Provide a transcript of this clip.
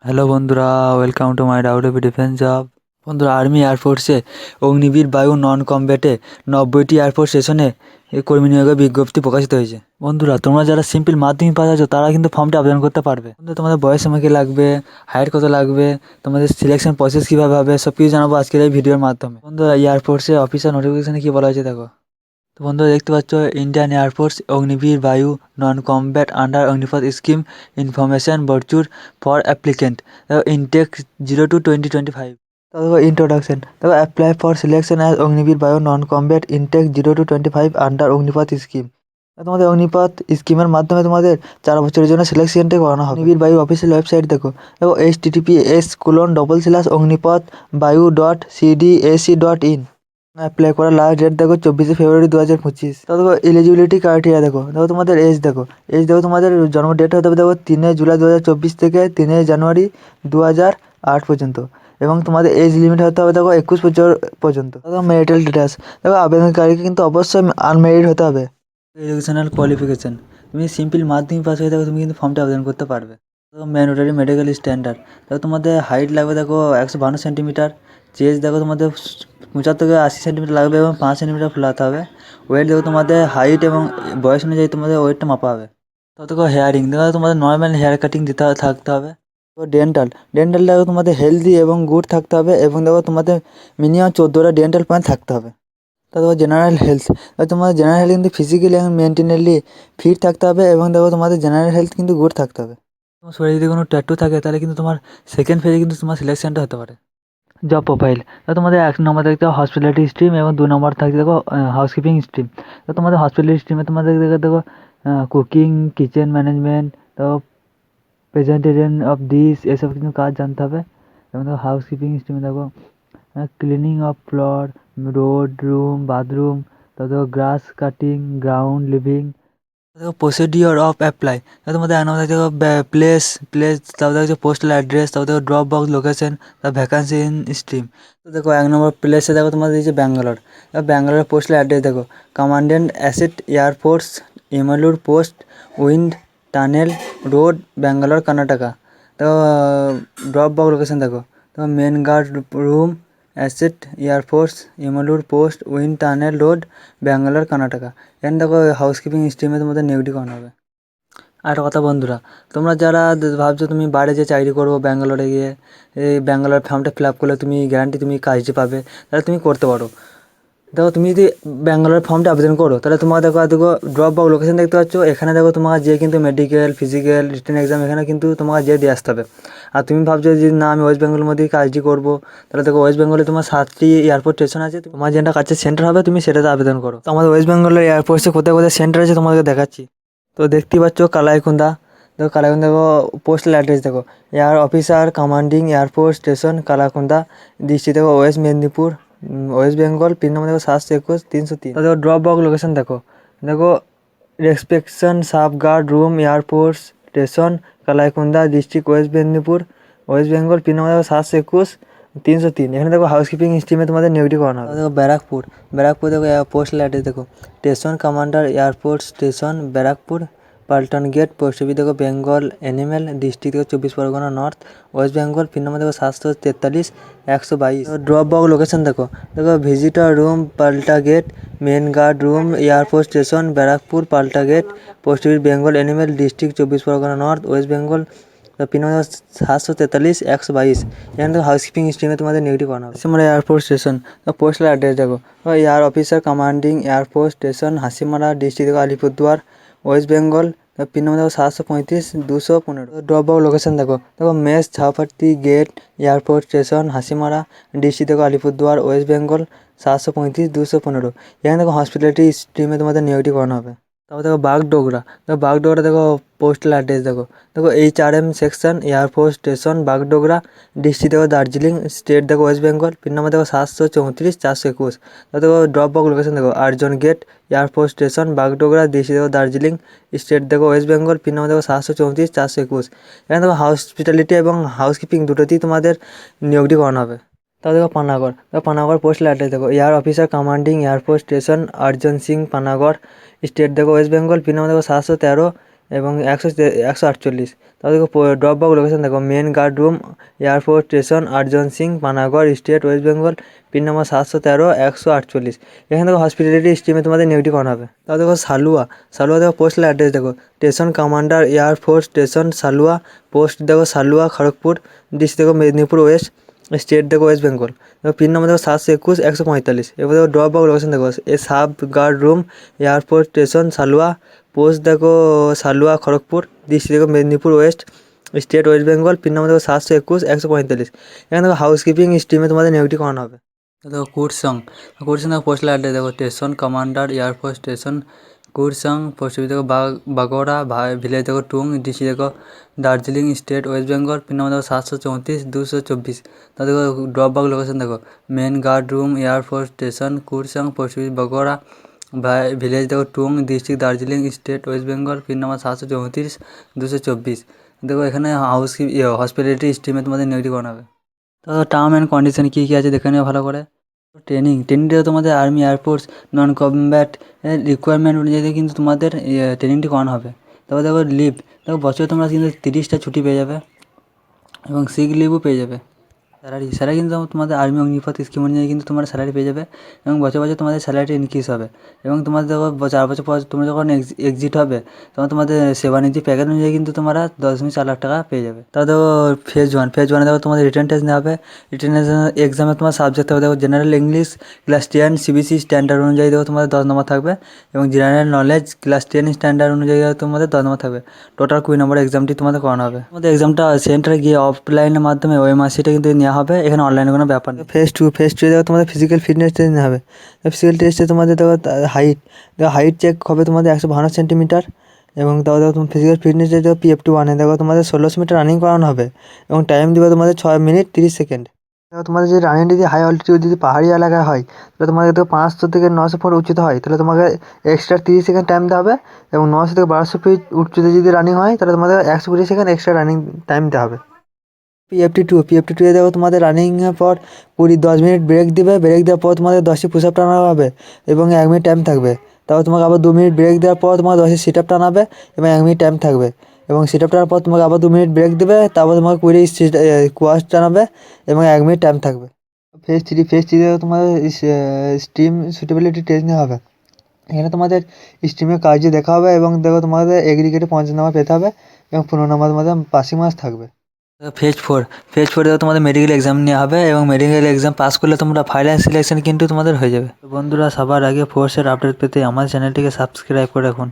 Hello বন্ধুরা, welcome to my WB defence job. বন্ধুরা, army এয়ারফোর্সে Agniveer Vayu নন কমব্যাটে 90টি air force স্টেশনে এই কর্মী নিয়োগের বিজ্ঞপ্তি প্রকাশিত হয়েছে। বন্ধুরা, তোমরা যারা সিম্পল মাধ্যমিক পাস আছো তারা কিন্তু ফর্মটি আবেদন করতে পারবে। বন্ধুরা, তোমাদের বয়স সময় কী লাগবে, হাইট কত লাগবে, তোমাদের সিলেকশন প্রসেস কীভাবে হবে, সব কিছু জানাবো আজকের এই ভিডিওর মাধ্যমে। বন্ধুরা, এয়ারফোর্সে অফিসার নোটিফিকেশনে কী বলা হয়েছে দেখো। তো বন্ধুরা, দেখতে পাচ্ছ Indian air force Agniveer Vayu non combat under Agnipath scheme information brochure for applicant intake 0-2025। দেখো ইন্ট্রোডাকশন, দেখো apply for selection as Agniveer Vayu non combat intake 0-25 under Agnipath scheme. তোমাদের অগ্নিপথ স্কিমের মাধ্যমে তোমাদের 4 বছরের জন্য সিলেকশনটা করানো হবে। অগ্নিবীর বায়ু অফিসিয়াল ওয়েবসাইট দেখো, https://অগ্নিপথ বায়ু .cdac.in। অ্যাপ্লাই করার লাস্ট ডেট দেখো 24শে ফেব্রুয়ারি 2025। তো দেখো এলিজিবিলিটি ক্রাইটেরিয়া দেখো, তোমাদের এজ দেখো তোমাদের জন্ম ডেট হতে হবে দেখো 3 জুলাই 2024 থেকে 3 জানুয়ারি 2008 পর্যন্ত, এবং তোমাদের এজ লিমিট হতে হবে দেখো 21 বছর পর্যন্ত। দেখো ম্যারিটাল স্ট্যাটাস, দেখো আবেদনকারীকে কিন্তু অবশ্যই আনম্যারিড হতে হবে। এডুকেশনাল কোয়ালিফিকেশন, তুমি সিম্পল মাধ্যমিক পাস হয়ে থাকো তুমি কিন্তু ফর্মটা আবেদন করতে পারবে। দেখো ম্যান্ডেটরি মেডিকেল স্ট্যান্ডার্ড, দেখো তোমাদের হাইট লাগবে দেখো 152 সেন্টিমিটার, চেস্ট দেখো তোমাদের 75 থেকে 80 সেন্টিমিটার লাগবে এবং 5 সেন্টিমিটার ফোলাতে হবে। ওয়েট দেখো তোমাদের হাইট এবং বয়স অনুযায়ী তোমাদের ওয়েটটা মাপা হবে। তো দেখো হেয়ারিং, দেখো তোমাদের নর্মাল হেয়ার কাটিং থাকতে হবে। তো ডেন্টাল দেখো তোমাদের হেলদি এবং গুড থাকতে হবে, এবং দেখো তোমাদের মিনিমাম 14টা ডেন্টাল পয়েন্ট থাকতে হবে। তো দেখো জেনারেল হেলথ, তোমাদের জেনারেল হেলথ কিন্তু ফিজিক্যালি এবং মেন্টালি ফিট থাকতে হবে, এবং দেখো তোমাদের জেনারেল হেলথ কিন্তু গুড থাকতে হবে। তোমার শরীরে যদি কোনো ট্যাটু থাকে তাহলে কিন্তু তোমার সেকেন্ড ফেজে কিন্তু তোমার সিলেকশনটা হতে পারে। জব প্রোফাইল, তো তোমাদের 1 নম্বর দেখতে হবে হসপিটালিটি স্ট্রিম, এবং 2 নম্বর থাকতে দেখো হাউসকিপিং স্ট্রিম। তো তোমাদের হসপিটালিটি স্ট্রিমে তোমাদের দেখো কুকিং, কিচেন ম্যানেজমেন্ট, তো প্রেজেন্টেশন অফ ডিশ, এসব কিন্তু কাজ জানতে হবে। এবং দেখো হাউসকিপিং স্ট্রিমে দেখো cleaning of floor, road, room, bathroom, তারপর গ্রাস কাটিং, গ্রাউন্ড লিভিং। দেখো প্রসিডিওর অফ অ্যাপ্লাই, তোমাদের 1 নম্বর দেখো প্লেস প্লেস, তারপর দেখো পোস্টাল অ্যাড্রেস, তারপর দেখো ড্রপ বক্স লোকেশন, তারপর ভ্যাকান্সি ইন স্ট্রিম। তো দেখো 1 নম্বর প্লেসে দেখো তোমাদের দিয়েছে ব্যাঙ্গালোর। ব্যাঙ্গালোরের পোস্টাল অ্যাড্রেস দেখো commandant ASTE air force Yemalur post wind tunnel road Bangalore Karnataka. তো ড্রপ বক্স লোকেশন দেখো, তো main guard room ASTE air force Yemalur post wind tunnel road Bangalore Karnataka. এখানে দেখো হাউসকিপিং স্ট্রিমে তোমাদের নিয়োগটি করানো হবে। আর একটা কথা বন্ধুরা, তোমরা যারা ভাবছো তুমি বাইরে যে চাকরি করবো ব্যাঙ্গালোরে গিয়ে, এই ব্যাঙ্গালোর ফর্মটা ফিল আপ করলে তুমি গ্যারান্টি তুমি কাজটি পাবে, তাহলে তুমি করতে পারো। দেখো তুমি যদি ব্যাঙ্গালোর ফর্মটা আবেদন করো তাহলে তোমার দেখো ড্রপ বা লোকেশন দেখতে পাচ্ছ, এখানে দেখো তোমার যে কিন্তু মেডিকেল ফিজিক্যাল রিটেন এক্সাম এখানে কিন্তু তোমাকে যে দিয়ে আসতে হবে। আর তুমি ভাবছো যে না আমি ওয়েস্ট বেঙ্গলের মধ্যেই কাজটি করবো, তাহলে দেখো ওয়েস্ট বেঙ্গলে তোমার 7টি এয়ারপোর্ট স্টেশন আছে, তোমার যেটা কাছে সেন্টার হবে তুমি সেটাতে আবেদন করো। তো আমাদের ওয়েস্ট বেঙ্গলের এয়ারপোর্টে কোথায় কোথায় সেন্টার আছে তোমাদেরকে দেখাচ্ছি। তো দেখতেই পাচ্ছ কালাইকুন্দা, দেখো কালাইকুন্দা দেখো পোস্টাল অ্যাড্রেস দেখো air officer commanding airport station Kalaikunda, district দেখো west Medinipur, west Bengal, pin number দেখো 721-303। তো দেখো ড্রপ বক্স লোকেশন দেখো, দেখো reception safeguard room air force station Kalaikunda district west Medinipur, west Bengal, pin number দেখো 721-303। এখানে দেখো হাউসকিপিং স্ট্রিমে তোমাদের নিয়োগটি করানো হবে। দেখো ব্যারাকপুর দেখো পোস্টাল অ্যাড্রেস দেখো station commander airport station Barrackpore Paltan gate, post office দেখো বেঙ্গল অ্যানিমেল, ডিস্ট্রিক্ট দেখো 24 Parganas north, west Bengal, pin number দেখো 743-122। ড্রপ বক্স লোকেশন দেখো visitor room Palta gate, main guard room airport station Barrackpore Palta gate, post office Bengal enamel, district 24 Parganas north, west Bengal, pin number 743-122। এখানে দেখো housekeeping স্ট্রিমে তোমাদের নিয়োগটি করানো হবে। Hasimara airport station, postal address দেখো air officer commanding air force station Hasimara district দেখো Alipurduar, west Bengal, pin number দেখো 735-215। ড্রপ বক্স লোকেশন দেখো mess Jhaupati gate airport station Hasimara district দেখো আলিপুরদুয়ার, ওয়েস্ট বেঙ্গল, 735-215। এখানে দেখো হসপিটালিটি স্ট্রিমে তোমাদের নিয়োগটি করানো হবে। তারপর দেখো বাগডোগরা দেখো পোস্টাল অ্যাড্রেস দেখো HRM section air force station Bagdogra, district দেখো দার্জিলিং, স্টেট দেখো ওয়েস্ট বেঙ্গল, পিন নম্বর দেখো 734-421। তারপর দেখো ড্রপ বক্স লোকেশন দেখো Arjan gate air force station Bagdogra, district দেখো দার্জিলিং, স্টেট দেখো ওয়েস্ট বেঙ্গল, পিন নম্বর দেখো 734-421। এখানে দেখো হসপিটালিটি এবং হাউসকিপিং দুটোতেই তোমাদের নিয়োগটি করানো হবে। তারপর পানাগড় পোস্টাল অ্যাড্রেস দেখো air officer commanding air force station অর্জন সিং পানাগড়, স্টেট দেখো ওয়েস্ট বেঙ্গল, পিন নম্বর দেখো 713 এবং 148। তারপর দেখো ড্রপ বা লোকেশন দেখো main guard room, airport station, আটজন Singh, Panagarh state, west Bengal, pin number 713, 148। এখানে দেখো হসপিটালিটি স্ট্রিমে তোমাদের নিউটি করানো হবে। তারপর দেখো সালুয়া, সালুয়া দেখো পোস্টাল অ্যাড্রেস দেখো station commander air force station Salua, post দেখো সালুয়া খড়গপুর, ডিস্ট্রিক্ট দেখো মেদিনীপুর ওয়েস্ট, স্টেট দেখো ওয়েস্ট বেঙ্গল। দেখো পিন নম্বর দেখো 721, 145। এবার দেখো ড্রপ বা লোকেশন দেখো এ sub guard room, airport station Salua, post দেখো সালুয়া খড়গপুর, ডিস্ট্রিক্ট দেখো Medinipur west, state west Bengal, pin number দেখো 721, 145। এখানে দেখো হাউসকিপিং স্ট্রিমে তোমাদের নিউটি করানো হবে। দেখো কুরসং, কুরসং দেখো পোস্টাল অ্যাড্রেস দেখো station commander air force station Kurseong, post office দেখো বাগোড়া, ভিলেজ দেখো টুং, ডিস্ট্রিক্ট দেখো Darjeeling, state west Bengal, pin number দেখো 734, 224। তা দেখো ড্রপ বাগ লোকেশন দেখো main guard room, air force station Kurseong, post office Bagora, village দেখো Tung, district Darjeeling, state west Bengal, pin number 734, 224। দেখো এখানে হসপিটালিটি স্ট্রিমে তোমাদের নিউটি করানো হবে। তো টার্ম অ্যান্ড কন্ডিশন কী কী আছে দেখে নেওয়া ভালো করে। ট্রেনিংটা তোমাদের আর্মি এয়ারফোর্স নন কমব্যাট রিকোয়ারমেন্ট অনুযায়ী কিন্তু তোমাদের ট্রেনিংটি করানো হবে। তারপর দেখো লিভ, দেখো বছরে তোমরা কিন্তু 30টা ছুটি পেয়ে যাবে এবং সিক লিভও পেয়ে যাবে। স্যালারি কিন্তু তোমাদের আর্মি অগ্নিপথ স্কিম অনুযায়ী কিন্তু তোমরা স্যালারি পেয়ে যাবে এবং বছর বছর তোমাদের স্যালারিটা ইনক্রিজ হবে এবং তোমাদের দেখো 4 বছর পর তোমরা যখন এক্সিট হবে তখন তোমাদের সেবানিধি প্যাকেজ অনুযায়ী কিন্তু তোমরা 10.4 লাখ টাকা পেয়ে যাবে। তারপর দেখো ফেজ ওয়ানে দেখো তোমাদের রিটেন টেস্ট নেওয়া হবে। রিটেন এক্সামে তোমার সাবজেক্ট হবে দেখো general English class 10 CBC standard অনুযায়ী দেখো তোমাদের 10 নম্বর থাকবে এবং জেনারেল নলেজ ক্লাস 10 স্ট্যান্ডার্ড অনুযায়ী তোমাদের 10 নম্বর থাকবে। টোটাল 20 নম্বর এক্সামটি তোমাদের করানো হবে। তোমাদের এক্সামটা সেন্টারে গিয়ে অফলাইনের মাধ্যমে ওএমআরসিটা কিন্তু নেওয়া হবে, এখানে অনলাইনে কোনো ব্যাপার নেই। ফেজ টু দেখো তোমাদের ফিজিক্যাল ফিটনেস টেস্ট নেওয়া হবে। ফিজিক্যাল টেস্টে তোমাদের দেখো হাইট চেক হবে তোমাদের 152 সেন্টিমিটার এবং তারপর দেখো তোমার ফিজিক্যাল ফিটনেস দেখো PFT1 দেখো তোমাদের 1600 মিটার রানিং করানো হবে এবং টাইম দেবে তোমাদের 6 মিনিট 30 সেকেন্ড। দেখো তোমাদের যদি রানিংটি যদি হাই অল্টিটিউড যদি পাহাড়ি এলাকায় হয় তাহলে তোমাদের দেখো 500 থেকে 900 ফুট উচ্চতা হয় তাহলে তোমাকে এক্সট্রা 30 সেকেন্ড টাইম দেওয়া হবে এবং 900 থেকে 1200 ফিট উচ্চতা যদি রানিং হয় তাহলে তোমাদের 120 সেকেন্ড এক্সট্রা রানিং টাইম দেওয়া হবে। PFT2 এ দেখো তোমাদের রানিংয়ের পর 10 মিনিট ব্রেক দিবে, ব্রেক দেওয়ার পর তোমাদের 10টি পুশ আপ টানা হবে এবং 1 মিনিট টাইম থাকবে। তারপর তোমাকে আবার 2 মিনিট ব্রেক দেওয়ার পর তোমার 10টি সিট আপ টানাবে এবং 1 মিনিট টাইম থাকবে এবং সিট আপ টানার পর তোমাকে আবার 2 মিনিট ব্রেক দেবে, তারপর তোমাকে 20 স্কোয়াশ টানাবে এবং 1 মিনিট টাইম থাকবে। ফেজ থ্রি দেখো তোমাদের স্ট্রিম সুটেবিলিটি টেস্ট নেওয়া হবে। এখানে তোমাদের স্ট্রিমের কাজ দেখা হবে এবং দেখো তোমাদের এগ্রিগেটে 50 নাম্বার পেতে হবে এবং 15 নাম্বার তোমাদের পাসিং মার্কস থাকবে। ফেজ ফোরে তোমাদের মেডিকেল এক্সাম নেওয়া হবে এবং মেডিকেল এক্সাম পাস করলে তোমরা ফাইনাল সিলেকশন কিন্তু তোমাদের হয়ে যাবে। বন্ধুরা সবার আগে ফোর্সের আপডেট পেতে আমার চ্যানেলটিকে সাবস্ক্রাইব করে রাখুন।